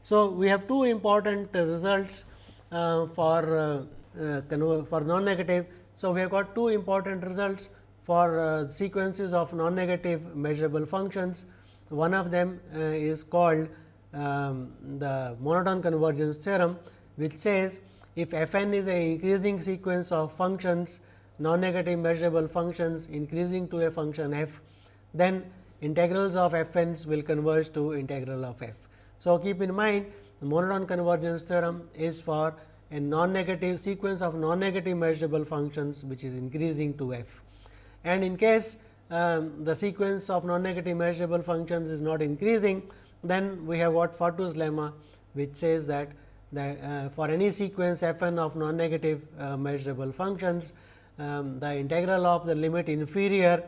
So, we have two important results for non-negative. So, we have got two important results for sequences of non-negative measurable functions. One of them is called the monotone convergence theorem, which says if f n is a increasing sequence of functions, non-negative measurable functions increasing to a function f, then integrals of f n's will converge to integral of f. So, keep in mind the monotone convergence theorem is for a non-negative sequence of non-negative measurable functions which is increasing to f. And in case the sequence of non-negative measurable functions is not increasing, then we have what Fatou's lemma, which says that for any sequence f n of non-negative measurable functions, the integral of the limit inferior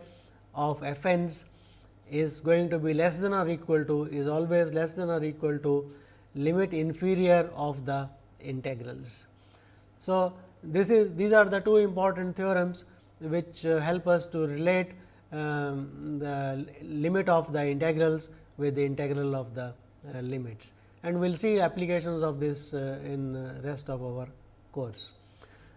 of f n's is going to be less than or equal to, is always less than or equal to limit inferior of the integrals. So, these are the two important theorems which help us to relate the limit of the integrals with the integral of the limits, and we will see applications of this in rest of our course.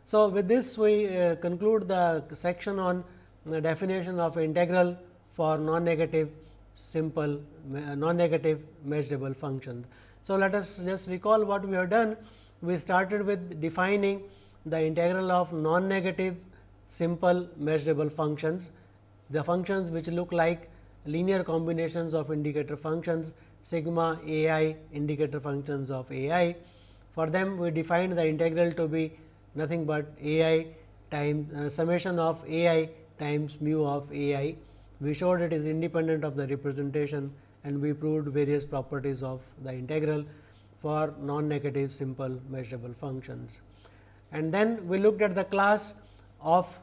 So, with this we conclude the section on the definition of integral for non-negative simple non-negative measurable functions. So, let us just recall what we have done. We started with defining the integral of non-negative simple measurable functions, the functions which look like linear combinations of indicator functions, sigma a I indicator functions of a I. For them we defined the integral to be nothing but a I times summation of a I times mu of a I. We showed it is independent of the representation, and we proved various properties of the integral for non-negative simple measurable functions. And then we looked at the class of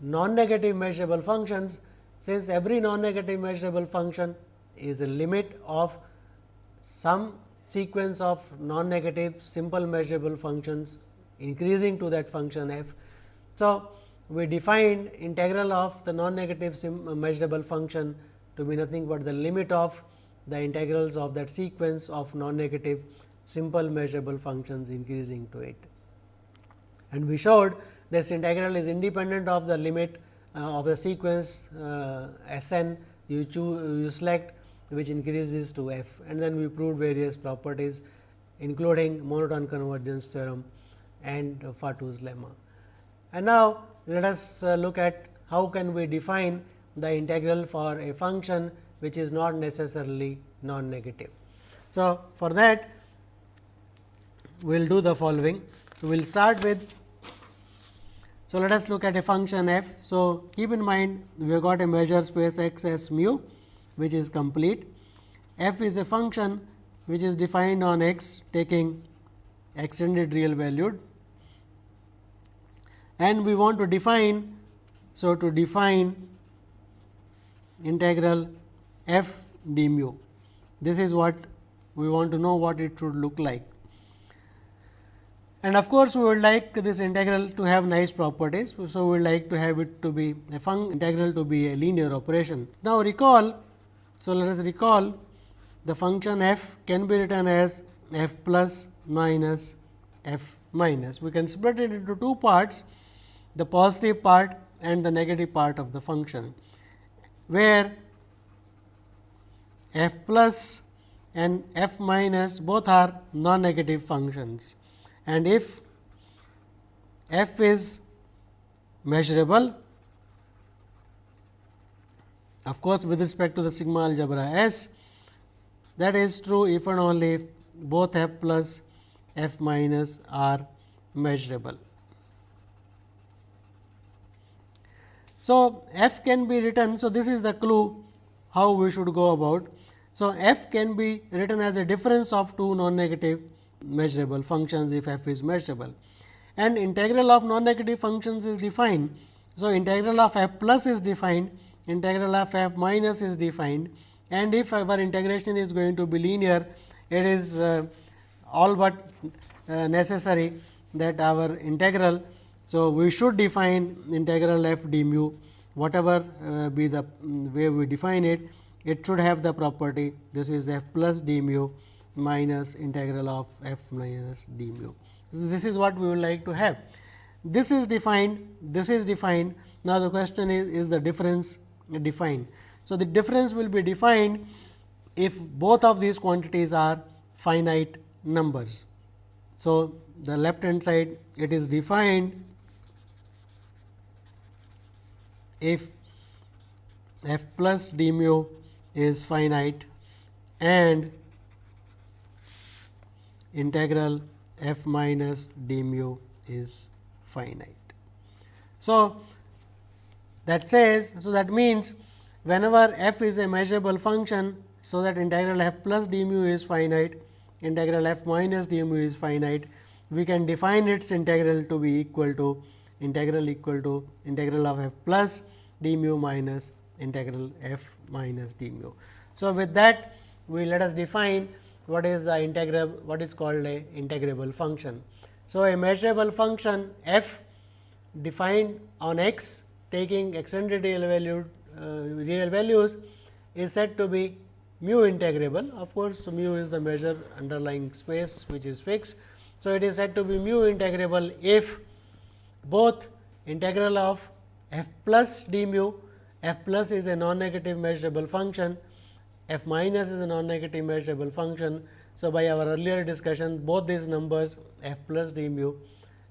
non-negative measurable functions. Since every non-negative measurable function is a limit of some sequence of non-negative simple measurable functions increasing to that function f. So, we defined integral of the non-negative measurable function to be nothing but the limit of the integrals of that sequence of non-negative simple measurable functions increasing to it. And we showed this integral is independent of the limit of the sequence S n you select, which increases to f, and then we proved various properties including monotone convergence theorem and Fatou's lemma. And now, let us look at how can we define the integral for a function which is not necessarily non-negative. So, for that we will do the following. We will start with, so let us look at a function f. So, keep in mind we have got a measure space x as mu, which is complete. F is a function which is defined on x taking extended real valued, and we want to define. So, to define integral f d mu, this is what we want to know what it should look like. And of course, we would like this integral to have nice properties. So, we would like to have it to be a integral to be a linear operation. Now, recall, so let us recall the function f can be written as f plus minus f minus. We can split it into two parts, the positive part and the negative part of the function, where f plus and f minus both are non-negative functions. And if f is measurable, of course, with respect to the sigma algebra S, that is true if and only if both f plus f minus are measurable. So, f can be written. So, this is the clue how we should go about. So, f can be written as a difference of two non-negative measurable functions if f is measurable, and integral of non-negative functions is defined. So, integral of f plus is defined, integral of f minus is defined, and if our integration is going to be linear, it is all but necessary that our integral. So, we should define integral f d mu, whatever be the way we define it, it should have the property, this is f plus d mu, minus integral of f minus d mu. So, this is what we would like to have. This is defined, this is defined. Now, the question is the difference defined. So, the difference will be defined if both of these quantities are finite numbers. So, the left hand side it is defined if f plus d mu is finite and integral f minus d mu is finite. So, that says, so that means whenever f is a measurable function, so that integral f plus d mu is finite, integral f minus d mu is finite, we can define its integral to be equal to integral of f plus d mu minus integral f minus d mu. So, with that we let us define what is the integral, what is called a integrable function. So, a measurable function f defined on x taking extended real values is said to be mu integrable. Of course, so mu is the measure underlying space which is fixed. So, it is said to be mu integrable if both integral of f plus d mu, f plus is a non-negative measurable function, f minus is a non-negative measurable function. So, by our earlier discussion both these numbers f plus d mu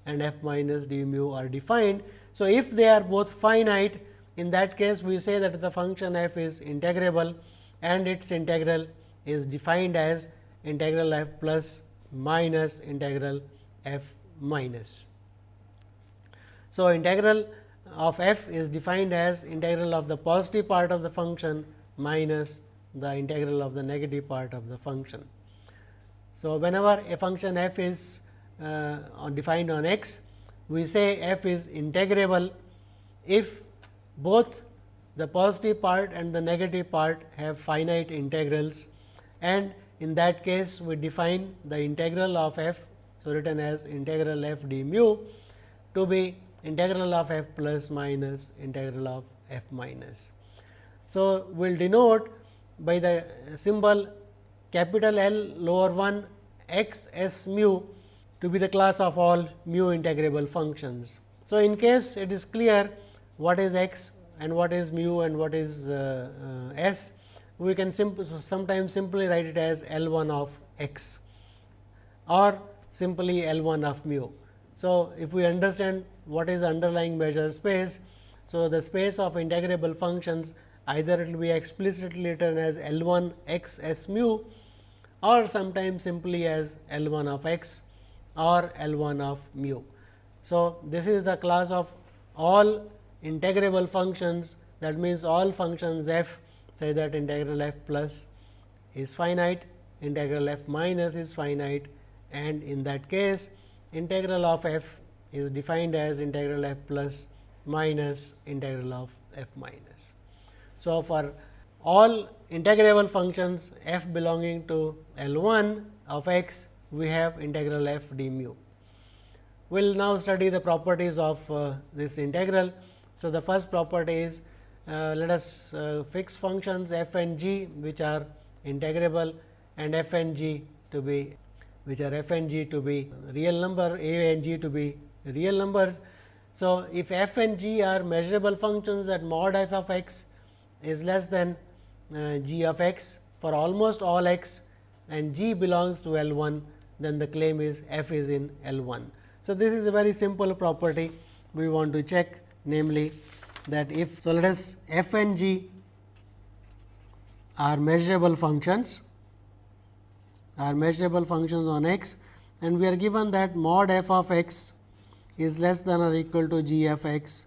and f minus d mu are defined. So, if they are both finite, in that case we say that the function f is integrable and its integral is defined as integral f plus minus integral f minus. So, integral of f is defined as integral of the positive part of the function minus the integral of the negative part of the function. So, whenever a function f is defined on x, we say f is integrable if both the positive part and the negative part have finite integrals, and in that case we define the integral of f. So, written as integral f d mu to be integral of f plus minus integral of f minus. So, we will denote by the symbol capital L lower 1 x s mu to be the class of all mu integrable functions. So, in case it is clear what is x and what is mu and what is s, we can sometimes simply write it as L 1 of x or simply L 1 of mu. So, if we understand what is the underlying measure space, so the space of integrable functions either it will be explicitly written as L 1 x s mu or sometimes simply as L 1 of x or L 1 of mu. So, this is the class of all integrable functions, that means all functions f say that integral f plus is finite, integral f minus is finite, and in that case integral of f is defined as integral f plus minus integral of f minus. So, for all integrable functions f belonging to L 1 of x, we have integral f d mu. We will now study the properties of this integral. So, the first property is let us fix functions f and g which are integrable and f and g to be real number, a and g to be real numbers. So, if f and g are measurable functions, that mod f of x is less than g of x for almost all x and g belongs to L 1, then the claim is f is in L 1. So, this is a very simple property we want to check, namely that if, so let us f and g are measurable functions on x, and we are given that mod f of x is less than or equal to g f x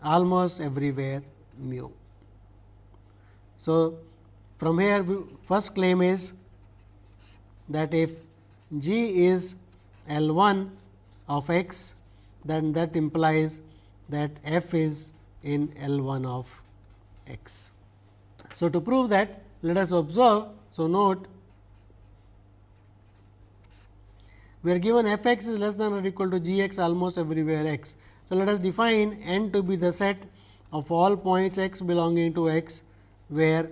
almost everywhere mu. So, from here first claim is that if g is L 1 of x, then that implies that f is in L 1 of x. So, to prove that, let us observe. So, note we are given f x is less than or equal to g x almost everywhere x. So, let us define n to be the set of all points x belonging to x, where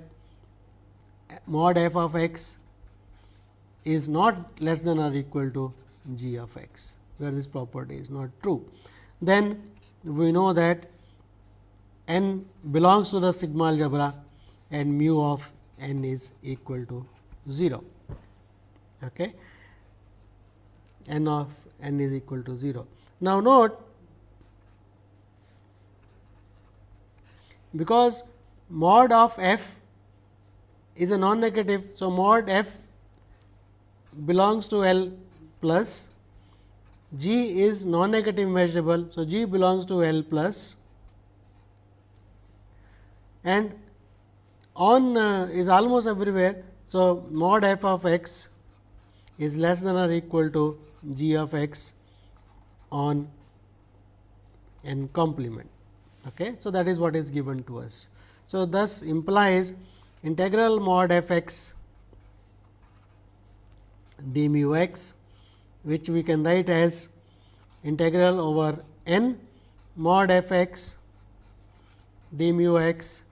mod f of x is not less than or equal to g of x, where this property is not true. Then we know that n belongs to the sigma algebra and mu of n is equal to 0. Okay. N of n is equal to 0. Now, note, because mod of f is a non-negative. So, mod f belongs to L plus, g is non-negative measurable. So, g belongs to L plus, and on is almost everywhere. So, mod f of x is less than or equal to g of x on n complement. Okay. So, that is what is given to us. So, thus implies integral mod f x d mu x, which we can write as integral over n mod f x d mu x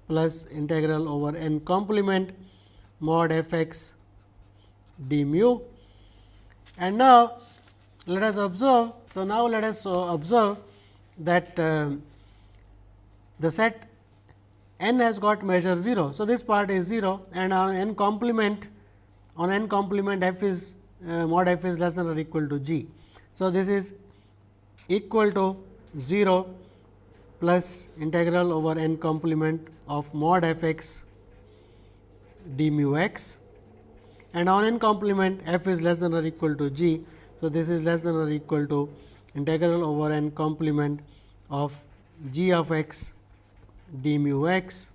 plus integral over n complement mod f x d mu. And now, let us observe. So, now let us observe that the set n has got measure 0. So, this part is 0, and on n complement f is mod f is less than or equal to g. So, this is equal to 0 plus integral over n complement of mod f x d mu x, and on n complement f is less than or equal to g. So, this is less than or equal to integral over n complement of g of x d mu x,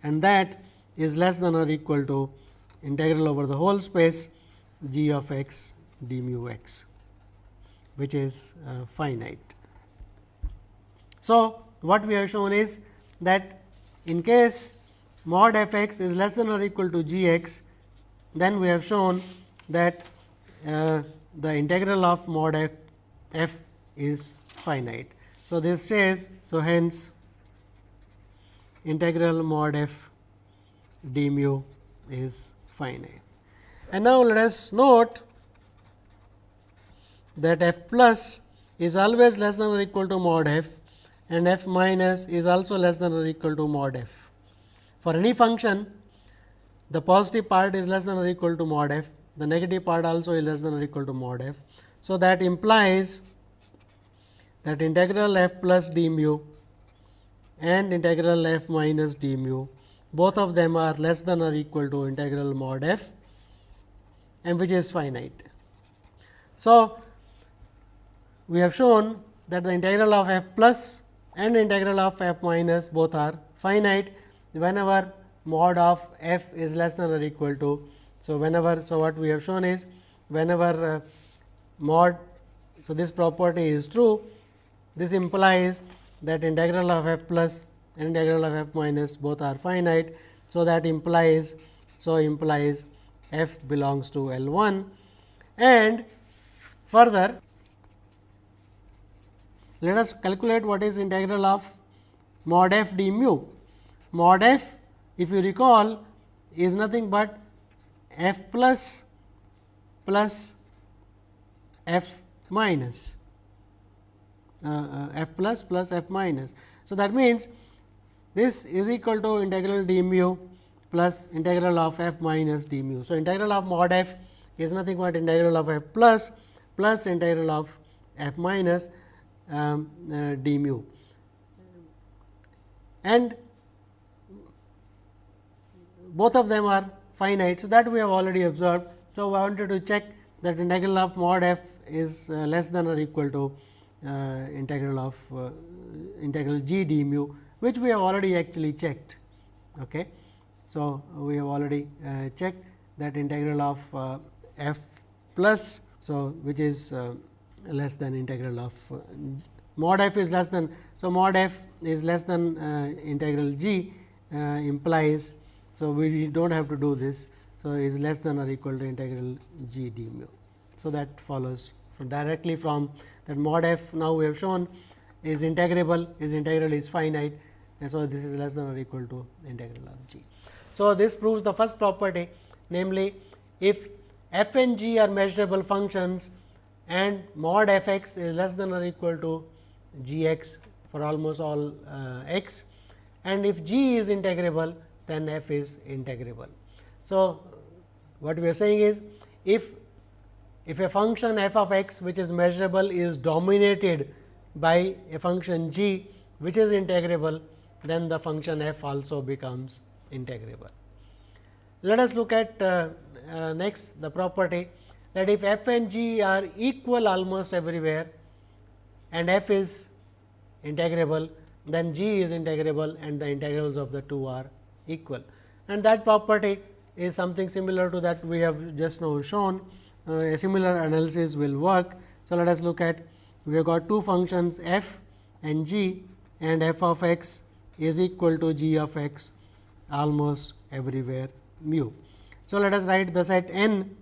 and that is less than or equal to integral over the whole space g of x d mu x, which is finite. So, what we have shown is that in case mod f x is less than or equal to g x, then we have shown that the integral of mod f is finite. So, this says, so hence integral mod f d mu is finite. And now, let us note that f plus is always less than or equal to mod f, and f minus is also less than or equal to mod f. For any function, the positive part is less than or equal to mod f, the negative part also is less than or equal to mod f. So, that implies that integral f plus d mu and integral f minus d mu, both of them are less than or equal to integral mod f, and which is finite. So, we have shown that the integral of f plus and integral of f minus both are finite whenever mod of f is less than or equal to. So, whenever, so what we have shown is whenever mod, so this property is true, this implies that integral of f plus and integral of f minus both are finite. So, that implies, f belongs to L 1, and further let us calculate what is integral of mod f d mu. Mod f, if you recall, is nothing but f plus f minus, f plus f minus. So, that means, this is equal to integral d mu plus integral of f minus d mu. So, integral of mod f is nothing but integral of f plus integral of f minus d mu, and both of them are finite. So, that we have already observed. So, I wanted to check that integral of mod f is less than or equal to integral g d mu, which we have already actually checked. Okay. So, we have already checked that integral of f plus, so which is less than integral of mod f is less than. So, mod f is less than integral g implies. So, we do not have to do this. So, is less than or equal to integral g d mu. So, that follows directly from that mod f. Now, we have shown is integrable, is integral is finite, and so this is less than or equal to integral of g. So, this proves the first property, namely if f and g are measurable functions and mod f x is less than or equal to g x for almost all x, and if g is integrable, then f is integrable. So, what we are saying is if a function f of x which is measurable is dominated by a function g which is integrable, then the function f also becomes integrable. Let us look at next the property that if f and g are equal almost everywhere and f is integrable, then g is integrable and the integrals of the two are equal. And that property is something similar to that we have just now shown. A similar analysis will work. So, let us look at, we have got two functions f and g, and f of x is equal to g of x almost everywhere mu. So, let us write the set n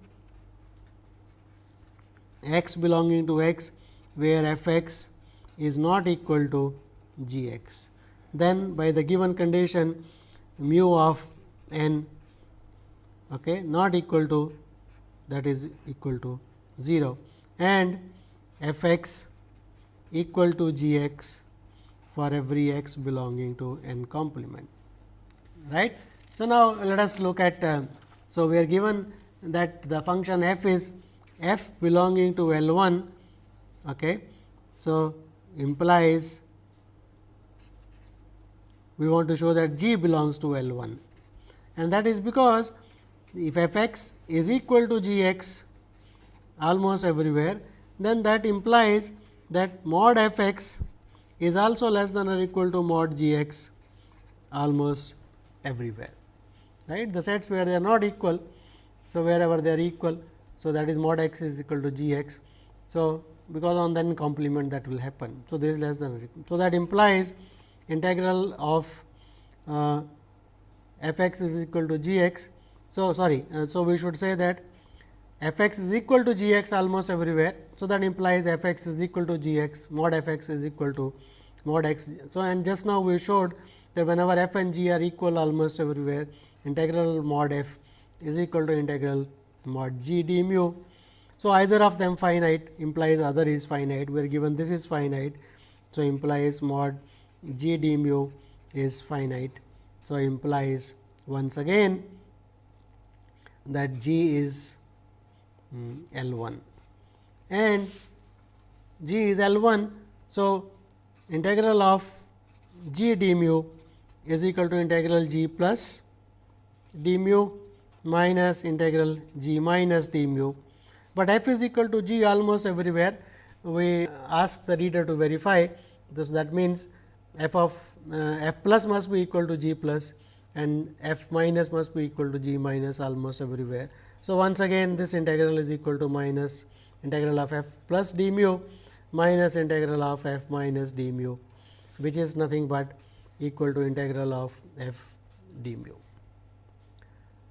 x belonging to x, where f x is not equal to g x. Then by the given condition mu of n not equal to, that is equal to 0, and f x equal to g x for every x belonging to n complement, right. So, now let us look at, so we are given that the function f is f belonging to L 1, so implies we want to show that g belongs to L 1, and that is because if f x is equal to g x almost everywhere, then that implies that mod f x is also less than or equal to mod g x almost everywhere, right. The sets where they are not equal. So, wherever they are equal, so that is mod x is equal to g x. So, because on then complement that will happen. So, this is less than or equal. So, that implies integral of f x is equal to g x. So, sorry, so we should say that f x is equal to g x almost everywhere. So, that implies f x is equal to g x, mod f x is equal to mod x. So, and just now we showed that whenever f and g are equal almost everywhere, integral mod f is equal to integral mod g d mu. So, either of them finite implies other is finite, we are given this is finite. So, implies mod g d mu is finite. So, implies once again that g is L 1 and g is L 1. So, integral of g d mu is equal to integral g plus d mu minus integral g minus d mu, but f is equal to g almost everywhere. We ask the reader to verify this, that means f of f plus must be equal to g plus and f minus must be equal to g minus almost everywhere. So, once again this integral is equal to minus integral of f plus d mu minus integral of f minus d mu, which is nothing but equal to integral of f d mu.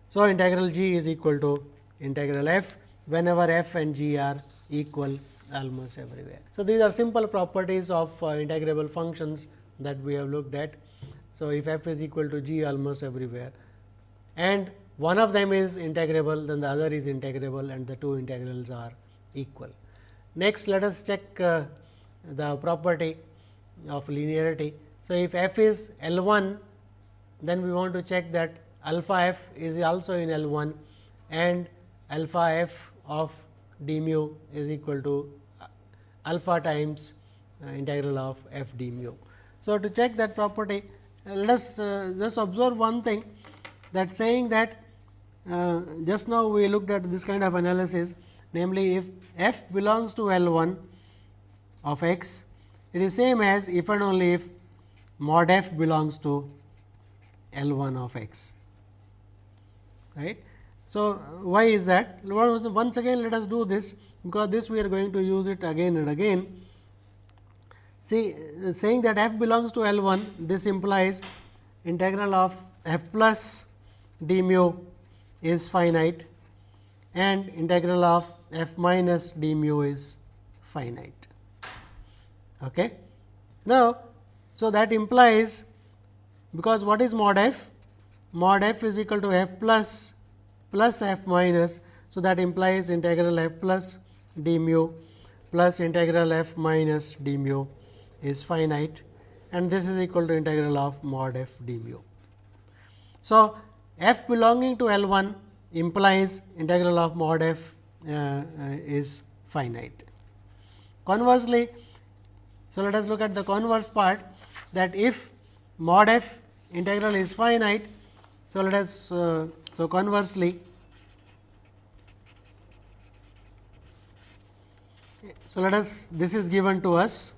So, integral g is equal to integral f whenever f and g are equal almost everywhere. So, these are simple properties of integrable functions that we have looked at. So, if f is equal to g almost everywhere and one of them is integrable, then the other is integrable and the two integrals are equal. Next, let us check the property of linearity. So, if f is L 1, then we want to check that alpha f is also in L 1 and alpha f of d mu is equal to alpha times integral of f d mu. So, to check that property, let us just observe one thing, that saying that just now we looked at this kind of analysis, namely if f belongs to L 1 of x, it is same as if and only if mod f belongs to L 1 of x, right. So, why is that? Once again let us do this, because this we are going to use it again and again. See, saying that f belongs to L 1, this implies integral of f plus d mu is finite and integral of f minus d mu is finite. Okay. Now, so that implies, because what is mod f? Mod f is equal to f plus plus f minus. So, that implies integral f plus d mu plus integral f minus d mu is finite, and this is equal to integral of mod f d mu. So, f belonging to L 1 implies integral of mod f is finite. Conversely, so let us look at the converse part, that if mod f integral is finite. So, let us so conversely, so let us, this is given to us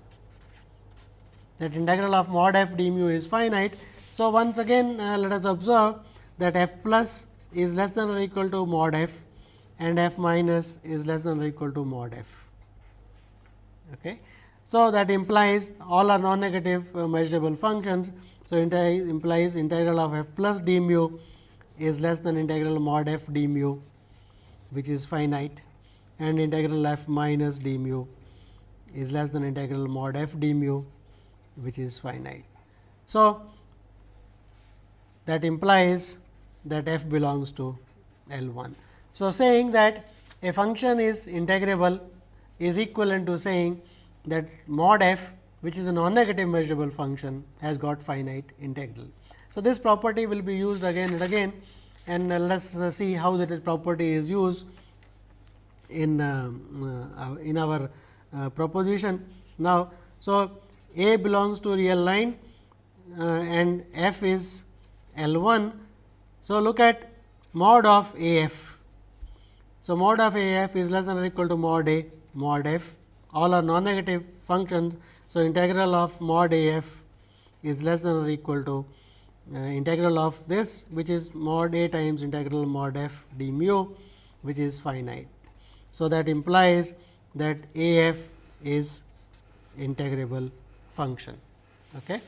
that integral of mod f d mu is finite. So, once again let us observe that f plus is less than or equal to mod f and f minus is less than or equal to mod f. Okay. So, that implies all are non-negative measurable functions. So, implies integral of f plus d mu is less than integral mod f d mu, which is finite, and integral f minus d mu is less than integral mod f d mu, which is finite. So, that implies that f belongs to L 1. So, saying that a function is integrable is equivalent to saying that mod f, which is a non-negative measurable function, has got finite integral. So, this property will be used again and again, and let us see how that property is used in our proposition. Now, so A belongs to real line and f is L 1. So, look at mod of A f. So, mod of A f is less than or equal to mod A mod f, all are non-negative functions. So, integral of mod A f is less than or equal to integral of this, which is mod A times integral mod f d mu, which is finite. So, that implies that A f is integrable function. Okay.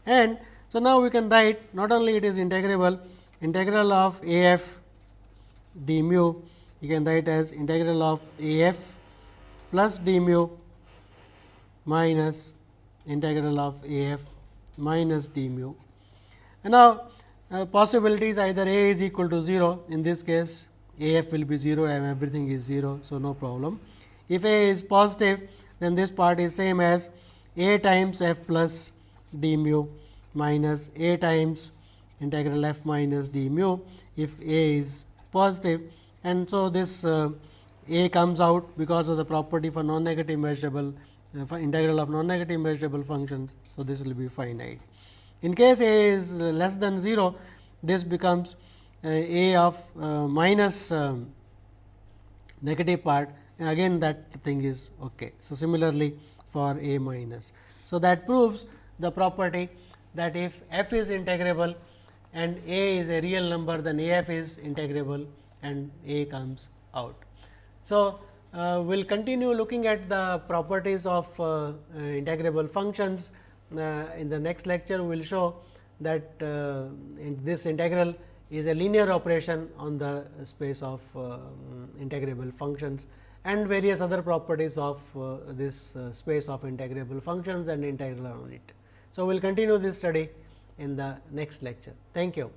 And so, now we can write not only it is integrable, integral of A f d mu you can write as integral of A f plus d mu minus integral of A f minus d mu. And now, possibilities either A is equal to 0, in this case A f will be 0 and everything is 0. So, no problem. If A is positive, then this part is same as A times f plus d mu minus A times integral f minus d mu if A is positive, and so this A comes out because of the property for non-negative measurable integral of non-negative measurable functions. So, this will be finite. In case A is less than 0, this becomes A of minus negative part, and again that thing is okay. So, similarly for A minus. So, that proves the property that if f is integrable and A is a real number, then A f is integrable and A comes out. So, we will continue looking at the properties of integrable functions. In the next lecture, we will show that this integral is a linear operation on the space of integrable functions, and various other properties of this space of integrable functions and integral on it. So, we will continue this study in the next lecture. Thank you.